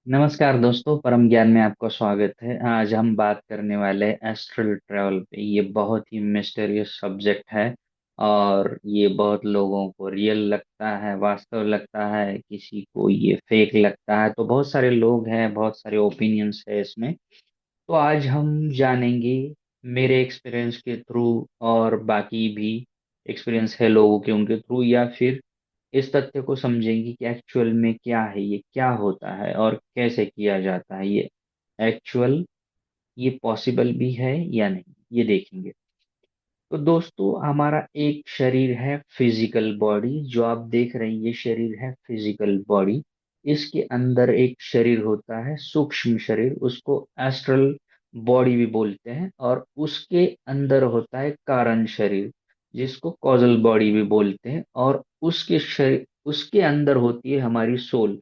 नमस्कार दोस्तों, परम ज्ञान में आपका स्वागत है। आज हम बात करने वाले हैं एस्ट्रल ट्रैवल पे। ये बहुत ही मिस्टीरियस सब्जेक्ट है और ये बहुत लोगों को रियल लगता है, वास्तव लगता है, किसी को ये फेक लगता है। तो बहुत सारे लोग हैं, बहुत सारे ओपिनियंस है इसमें। तो आज हम जानेंगे मेरे एक्सपीरियंस के थ्रू और बाकी भी एक्सपीरियंस है लोगों के उनके थ्रू, या फिर इस तथ्य को समझेंगे कि एक्चुअल में क्या है, ये क्या होता है और कैसे किया जाता है। ये एक्चुअल, ये पॉसिबल भी है या नहीं, ये देखेंगे। तो दोस्तों, हमारा एक शरीर है, फिजिकल बॉडी जो आप देख रहे हैं, ये शरीर है फिजिकल बॉडी। इसके अंदर एक शरीर होता है, सूक्ष्म शरीर, उसको एस्ट्रल बॉडी भी बोलते हैं। और उसके अंदर होता है कारण शरीर, जिसको कॉजल बॉडी भी बोलते हैं। और उसके शरीर, उसके अंदर होती है हमारी सोल,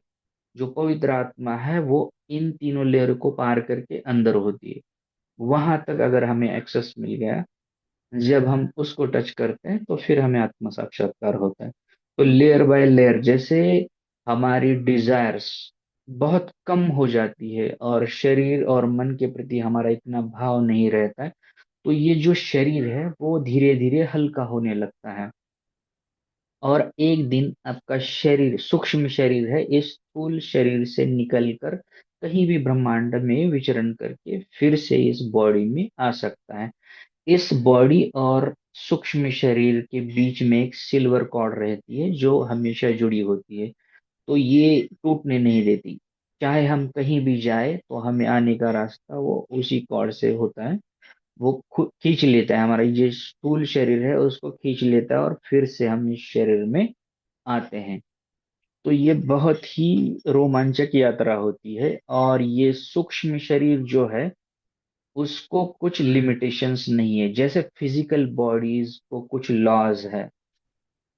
जो पवित्र आत्मा है। वो इन तीनों लेयर को पार करके अंदर होती है। वहां तक अगर हमें एक्सेस मिल गया, जब हम उसको टच करते हैं तो फिर हमें आत्म साक्षात्कार होता है। तो लेयर बाय लेयर, जैसे हमारी डिजायर्स बहुत कम हो जाती है और शरीर और मन के प्रति हमारा इतना भाव नहीं रहता है, तो ये जो शरीर है वो धीरे धीरे हल्का होने लगता है। और एक दिन आपका शरीर, सूक्ष्म शरीर है, इस स्थूल शरीर से निकलकर कहीं भी ब्रह्मांड में विचरण करके फिर से इस बॉडी में आ सकता है। इस बॉडी और सूक्ष्म शरीर के बीच में एक सिल्वर कॉर्ड रहती है जो हमेशा जुड़ी होती है। तो ये टूटने नहीं देती। चाहे हम कहीं भी जाए तो हमें आने का रास्ता वो उसी कॉर्ड से होता है। वो खुद खींच लेता है, हमारा ये स्थूल शरीर है उसको खींच लेता है और फिर से हम इस शरीर में आते हैं। तो ये बहुत ही रोमांचक यात्रा होती है। और ये सूक्ष्म शरीर जो है, उसको कुछ लिमिटेशंस नहीं है। जैसे फिजिकल बॉडीज को कुछ लॉज है,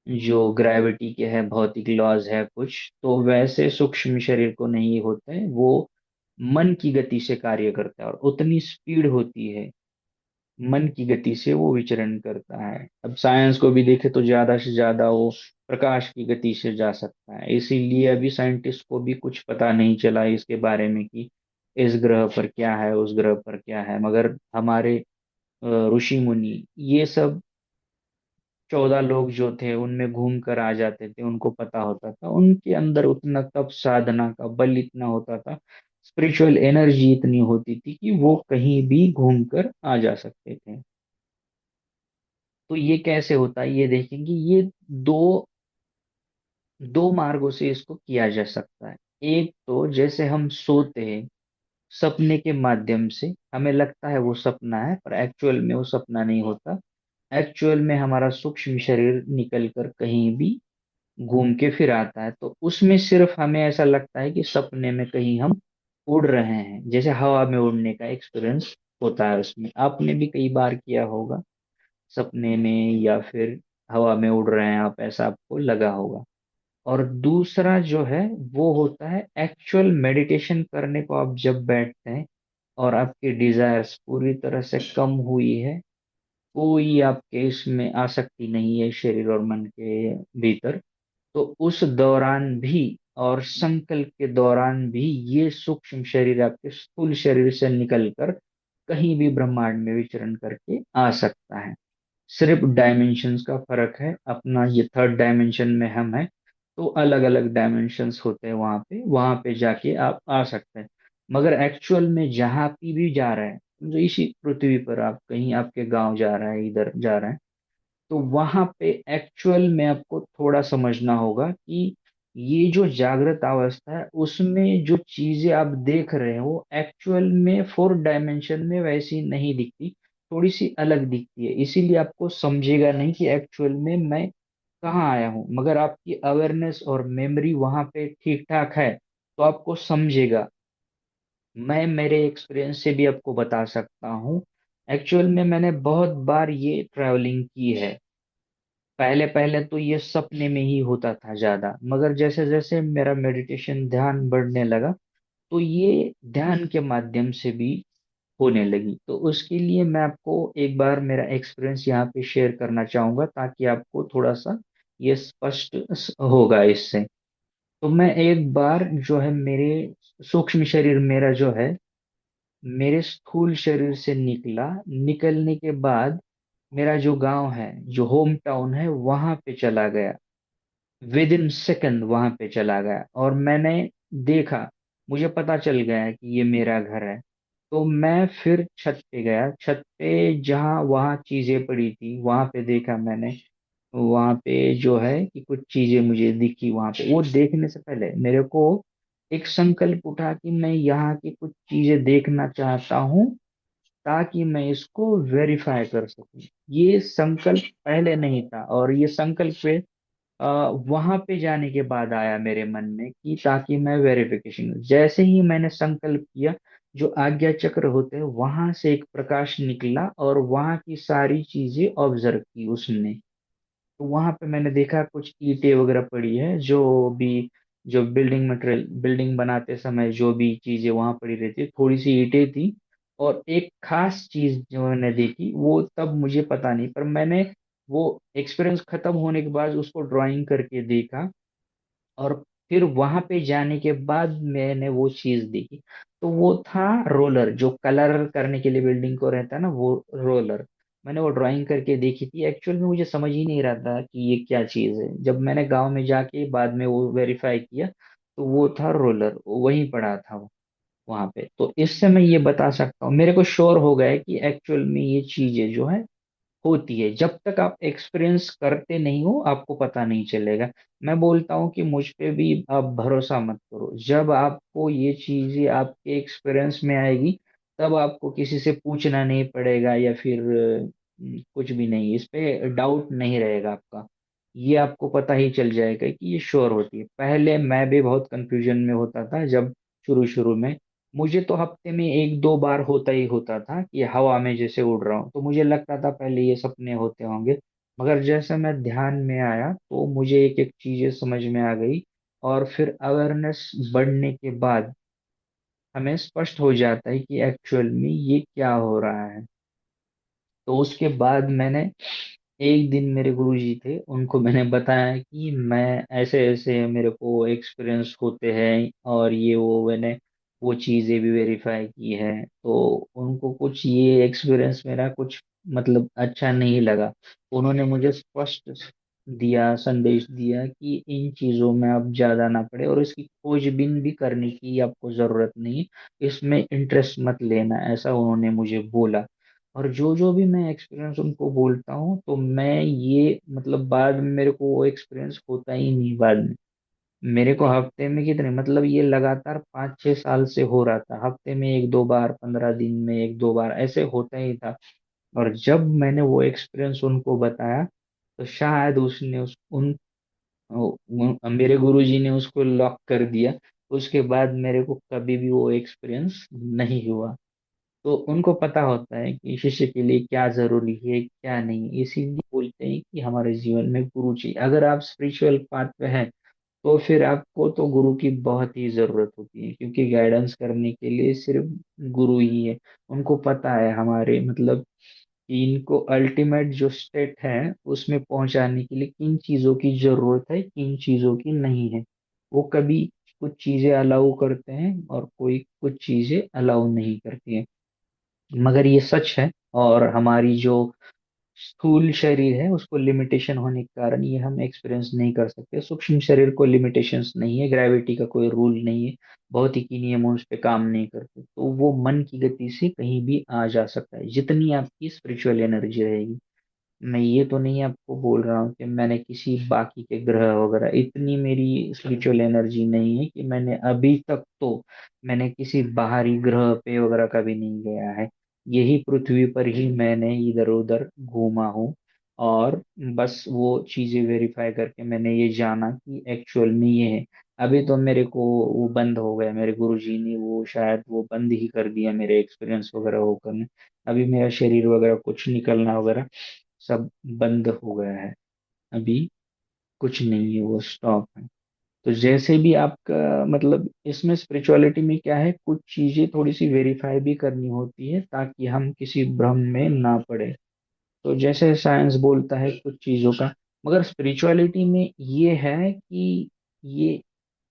जो ग्रेविटी के है, भौतिक लॉज है कुछ, तो वैसे सूक्ष्म शरीर को नहीं होते हैं। वो मन की गति से कार्य करता है और उतनी स्पीड होती है, मन की गति से वो विचरण करता है। अब साइंस को भी देखे तो ज्यादा से ज्यादा वो प्रकाश की गति से जा सकता है। इसीलिए अभी साइंटिस्ट को भी कुछ पता नहीं चला इसके बारे में कि इस ग्रह पर क्या है, उस ग्रह पर क्या है। मगर हमारे ऋषि मुनि ये सब 14 लोग जो थे उनमें घूम कर आ जाते थे, उनको पता होता था। उनके अंदर उतना तप साधना का बल इतना होता था, स्पिरिचुअल एनर्जी इतनी होती थी कि वो कहीं भी घूम कर आ जा सकते थे। तो ये कैसे होता है ये देखेंगे। ये दो दो मार्गों से इसको किया जा सकता है। एक तो जैसे हम सोते हैं, सपने के माध्यम से हमें लगता है वो सपना है, पर एक्चुअल में वो सपना नहीं होता। एक्चुअल में हमारा सूक्ष्म शरीर निकल कर कहीं भी घूम के फिर आता है। तो उसमें सिर्फ हमें ऐसा लगता है कि सपने में कहीं हम उड़ रहे हैं, जैसे हवा में उड़ने का एक्सपीरियंस होता है। उसमें आपने भी कई बार किया होगा, सपने में या फिर हवा में उड़ रहे हैं आप, ऐसा आपको लगा होगा। और दूसरा जो है वो होता है एक्चुअल मेडिटेशन करने को। आप जब बैठते हैं और आपकी डिजायर्स पूरी तरह से कम हुई है, कोई आपके इसमें आसक्ति नहीं है शरीर और मन के भीतर, तो उस दौरान भी और संकल्प के दौरान भी ये सूक्ष्म शरीर आपके स्थूल शरीर से निकलकर कहीं भी ब्रह्मांड में विचरण करके आ सकता है। सिर्फ डायमेंशंस का फर्क है। अपना ये थर्ड डायमेंशन में हम हैं, तो अलग अलग डायमेंशंस होते हैं। वहां पे जाके आप आ सकते हैं। मगर एक्चुअल में जहाँ भी जा रहे हैं, जो इसी पृथ्वी पर आप कहीं आपके गांव जा रहे हैं, इधर जा रहे हैं, तो वहां पे एक्चुअल में आपको थोड़ा समझना होगा कि ये जो जागृत अवस्था है उसमें जो चीजें आप देख रहे हैं वो एक्चुअल में फोर्थ डायमेंशन में वैसी नहीं दिखती, थोड़ी सी अलग दिखती है। इसीलिए आपको समझेगा नहीं कि एक्चुअल में मैं कहाँ आया हूँ। मगर आपकी अवेयरनेस और मेमोरी वहां पे ठीक ठाक है तो आपको समझेगा। मैं मेरे एक्सपीरियंस से भी आपको बता सकता हूँ। एक्चुअल में मैंने बहुत बार ये ट्रैवलिंग की है। पहले पहले तो ये सपने में ही होता था ज्यादा, मगर जैसे जैसे मेरा मेडिटेशन ध्यान बढ़ने लगा, तो ये ध्यान के माध्यम से भी होने लगी। तो उसके लिए मैं आपको एक बार मेरा एक्सपीरियंस यहाँ पे शेयर करना चाहूंगा, ताकि आपको थोड़ा सा ये स्पष्ट होगा इससे। तो मैं एक बार जो है मेरे सूक्ष्म शरीर मेरा जो है मेरे स्थूल शरीर से निकला। निकलने के बाद मेरा जो गांव है, जो होम टाउन है, वहां पे चला गया। विद इन सेकंड वहां पे चला गया और मैंने देखा, मुझे पता चल गया कि ये मेरा घर है। तो मैं फिर छत पे गया। छत पे जहाँ वहाँ चीजें पड़ी थी वहां पे देखा मैंने। वहां पे जो है कि कुछ चीजें मुझे दिखी वहां पे। वो देखने से पहले मेरे को एक संकल्प उठा कि मैं यहाँ की कुछ चीजें देखना चाहता हूँ, ताकि मैं इसको वेरीफाई कर सकूं। ये संकल्प पहले नहीं था, और ये संकल्प पे वहां पे जाने के बाद आया मेरे मन में कि ताकि मैं वेरिफिकेशन। जैसे ही मैंने संकल्प किया, जो आज्ञा चक्र होते हैं वहां से एक प्रकाश निकला और वहां की सारी चीजें ऑब्जर्व की उसने। तो वहां पे मैंने देखा कुछ ईंटें वगैरह पड़ी है, जो बिल्डिंग मटेरियल, बिल्डिंग बनाते समय जो भी चीजें वहां पड़ी रहती है, थोड़ी सी ईंटें थी। और एक खास चीज जो मैंने देखी वो तब मुझे पता नहीं, पर मैंने वो एक्सपीरियंस खत्म होने के बाद उसको ड्राइंग करके देखा। और फिर वहां पे जाने के बाद मैंने वो चीज देखी। तो वो था रोलर, जो कलर करने के लिए बिल्डिंग को रहता है ना, वो रोलर। मैंने वो ड्राइंग करके देखी थी। एक्चुअल में मुझे समझ ही नहीं रहा था कि ये क्या चीज है। जब मैंने गांव में जाके बाद में वो वेरीफाई किया, तो वो था रोलर, वहीं पड़ा था वो वहां पे। तो इससे मैं ये बता सकता हूँ, मेरे को श्योर हो गया है कि एक्चुअल में ये चीजें जो है होती है। जब तक आप एक्सपीरियंस करते नहीं हो आपको पता नहीं चलेगा। मैं बोलता हूँ कि मुझ पे भी आप भरोसा मत करो। जब आपको ये चीजें आपके एक्सपीरियंस में आएगी, तब आपको किसी से पूछना नहीं पड़ेगा, या फिर कुछ भी नहीं, इस पे डाउट नहीं रहेगा आपका। ये आपको पता ही चल जाएगा कि ये श्योर होती है। पहले मैं भी बहुत कंफ्यूजन में होता था जब शुरू शुरू में। मुझे तो हफ्ते में एक दो बार होता ही होता था कि हवा में जैसे उड़ रहा हूँ, तो मुझे लगता था पहले ये सपने होते होंगे। मगर जैसे मैं ध्यान में आया तो मुझे एक एक चीजें समझ में आ गई। और फिर अवेयरनेस बढ़ने के बाद हमें स्पष्ट हो जाता है कि एक्चुअल में ये क्या हो रहा है। तो उसके बाद मैंने, एक दिन मेरे गुरुजी थे, उनको मैंने बताया कि मैं ऐसे ऐसे मेरे को एक्सपीरियंस होते हैं, और ये वो मैंने वो चीज़ें भी वेरीफाई की है। तो उनको कुछ ये एक्सपीरियंस मेरा कुछ मतलब अच्छा नहीं लगा। उन्होंने मुझे स्पष्ट दिया, संदेश दिया कि इन चीज़ों में आप ज़्यादा ना पड़े, और इसकी खोजबीन भी करने की आपको ज़रूरत नहीं है, इसमें इंटरेस्ट मत लेना, ऐसा उन्होंने मुझे बोला। और जो जो भी मैं एक्सपीरियंस उनको बोलता हूँ, तो मैं ये मतलब बाद में मेरे को वो एक्सपीरियंस होता ही नहीं बाद में। मेरे को हफ्ते में कितने, मतलब ये लगातार 5-6 साल से हो रहा था, हफ्ते में एक दो बार, 15 दिन में एक दो बार ऐसे होता ही था। और जब मैंने वो एक्सपीरियंस उनको बताया, तो शायद उसने मेरे गुरुजी ने उसको लॉक कर दिया। उसके बाद मेरे को कभी भी वो एक्सपीरियंस नहीं हुआ। तो उनको पता होता है कि शिष्य के लिए क्या जरूरी है क्या नहीं, इसीलिए बोलते हैं कि हमारे जीवन में गुरु चाहिए। अगर आप स्पिरिचुअल पाथ पे हैं, तो फिर आपको तो गुरु की बहुत ही जरूरत होती है, क्योंकि गाइडेंस करने के लिए सिर्फ गुरु ही है। उनको पता है हमारे मतलब कि इनको अल्टीमेट जो स्टेट है उसमें पहुंचाने के लिए किन चीजों की जरूरत है, किन चीजों की नहीं है। वो कभी कुछ चीजें अलाउ करते हैं और कोई कुछ चीजें अलाउ नहीं करती हैं। मगर ये सच है। और हमारी जो स्थूल शरीर है उसको लिमिटेशन होने के कारण ये हम एक्सपीरियंस नहीं कर सकते। सूक्ष्म शरीर को लिमिटेशंस नहीं है, ग्रेविटी का कोई रूल नहीं है, भौतिकी नियम उस पे काम नहीं करते, तो वो मन की गति से कहीं भी आ जा सकता है, जितनी आपकी स्पिरिचुअल एनर्जी रहेगी। मैं ये तो नहीं आपको बोल रहा हूँ कि मैंने किसी बाकी के ग्रह वगैरह, इतनी मेरी स्पिरिचुअल एनर्जी नहीं है कि मैंने अभी तक तो मैंने किसी बाहरी ग्रह पे वगैरह कभी नहीं गया है। यही पृथ्वी पर ही मैंने इधर उधर घूमा हूँ। और बस वो चीजें वेरीफाई करके मैंने ये जाना कि एक्चुअल में ये है। अभी तो मेरे को वो बंद हो गया, मेरे गुरुजी ने वो शायद वो बंद ही कर दिया मेरे एक्सपीरियंस वगैरह होकर। अभी मेरा शरीर वगैरह कुछ निकलना वगैरह सब बंद हो गया है। अभी कुछ नहीं है, वो स्टॉप है। तो जैसे भी आपका मतलब इसमें स्पिरिचुअलिटी में क्या है, कुछ चीजें थोड़ी सी वेरीफाई भी करनी होती है ताकि हम किसी भ्रम में ना पड़े। तो जैसे साइंस बोलता है कुछ चीजों का, मगर स्पिरिचुअलिटी में ये है कि ये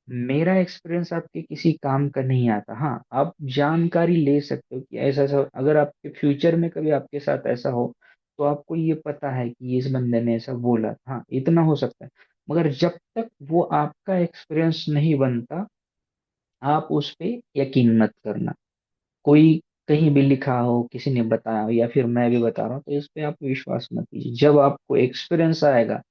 मेरा एक्सपीरियंस आपके किसी काम का नहीं आता। हाँ, आप जानकारी ले सकते हो कि ऐसा ऐसा, अगर आपके फ्यूचर में कभी आपके साथ ऐसा हो तो आपको ये पता है कि इस बंदे ने ऐसा बोला। हाँ, इतना हो सकता है। मगर जब तक वो आपका एक्सपीरियंस नहीं बनता, आप उस पे यकीन मत करना। कोई कहीं भी लिखा हो, किसी ने बताया हो, या फिर मैं भी बता रहा हूँ, तो इस पे आप विश्वास मत कीजिए। जब आपको एक्सपीरियंस आएगा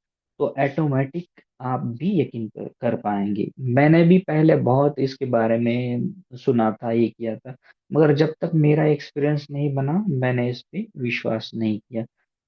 तो ऑटोमेटिक आप भी यकीन कर पाएंगे। मैंने भी पहले बहुत इसके बारे में सुना था, ये किया था, मगर जब तक मेरा एक्सपीरियंस नहीं बना मैंने इस पे विश्वास नहीं किया।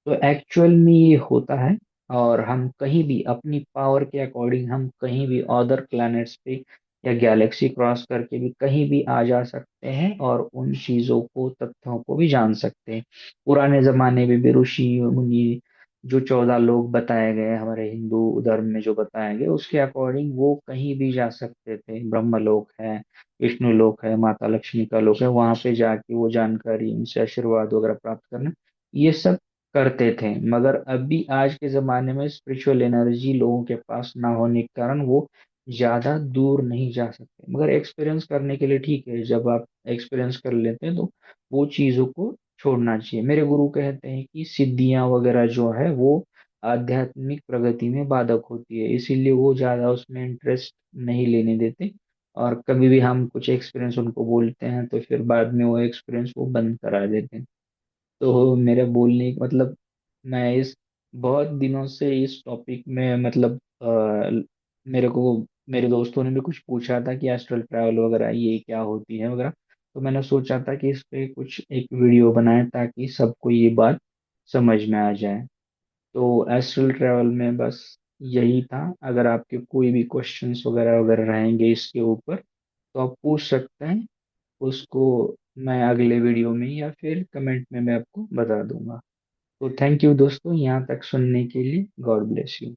तो एक्चुअल में ये होता है। और हम कहीं भी अपनी पावर के अकॉर्डिंग, हम कहीं भी अदर प्लैनेट्स पे या गैलेक्सी क्रॉस करके भी कहीं भी आ जा सकते हैं, और उन चीजों को, तथ्यों को भी जान सकते हैं। पुराने जमाने में भी ऋषि मुनि, जो 14 लोग बताए गए हमारे हिंदू धर्म में, जो बताए गए उसके अकॉर्डिंग वो कहीं भी जा सकते थे। ब्रह्म लोक है, विष्णु लोक है, माता लक्ष्मी का लोक है, वहां पे जाके वो जानकारी, उनसे आशीर्वाद वगैरह प्राप्त करना, ये सब करते थे। मगर अभी आज के जमाने में स्पिरिचुअल एनर्जी लोगों के पास ना होने के कारण वो ज्यादा दूर नहीं जा सकते। मगर एक्सपीरियंस करने के लिए ठीक है, जब आप एक्सपीरियंस कर लेते हैं तो वो चीजों को छोड़ना चाहिए। मेरे गुरु कहते हैं कि सिद्धियां वगैरह जो है वो आध्यात्मिक प्रगति में बाधक होती है, इसीलिए वो ज्यादा उसमें इंटरेस्ट नहीं लेने देते। और कभी भी हम कुछ एक्सपीरियंस उनको बोलते हैं तो फिर बाद में वो एक्सपीरियंस वो बंद करा देते हैं। तो मेरे बोलने का मतलब, मैं इस बहुत दिनों से इस टॉपिक में मतलब मेरे को मेरे दोस्तों ने भी कुछ पूछा था कि एस्ट्रल ट्रैवल वगैरह ये क्या होती है वगैरह। तो मैंने सोचा था कि इस पे कुछ एक वीडियो बनाए ताकि सबको ये बात समझ में आ जाए। तो एस्ट्रल ट्रैवल में बस यही था। अगर आपके कोई भी क्वेश्चंस वगैरह वगैरह रहेंगे इसके ऊपर तो आप पूछ सकते हैं। उसको मैं अगले वीडियो में या फिर कमेंट में मैं आपको बता दूंगा। तो थैंक यू दोस्तों, यहाँ तक सुनने के लिए। God bless you.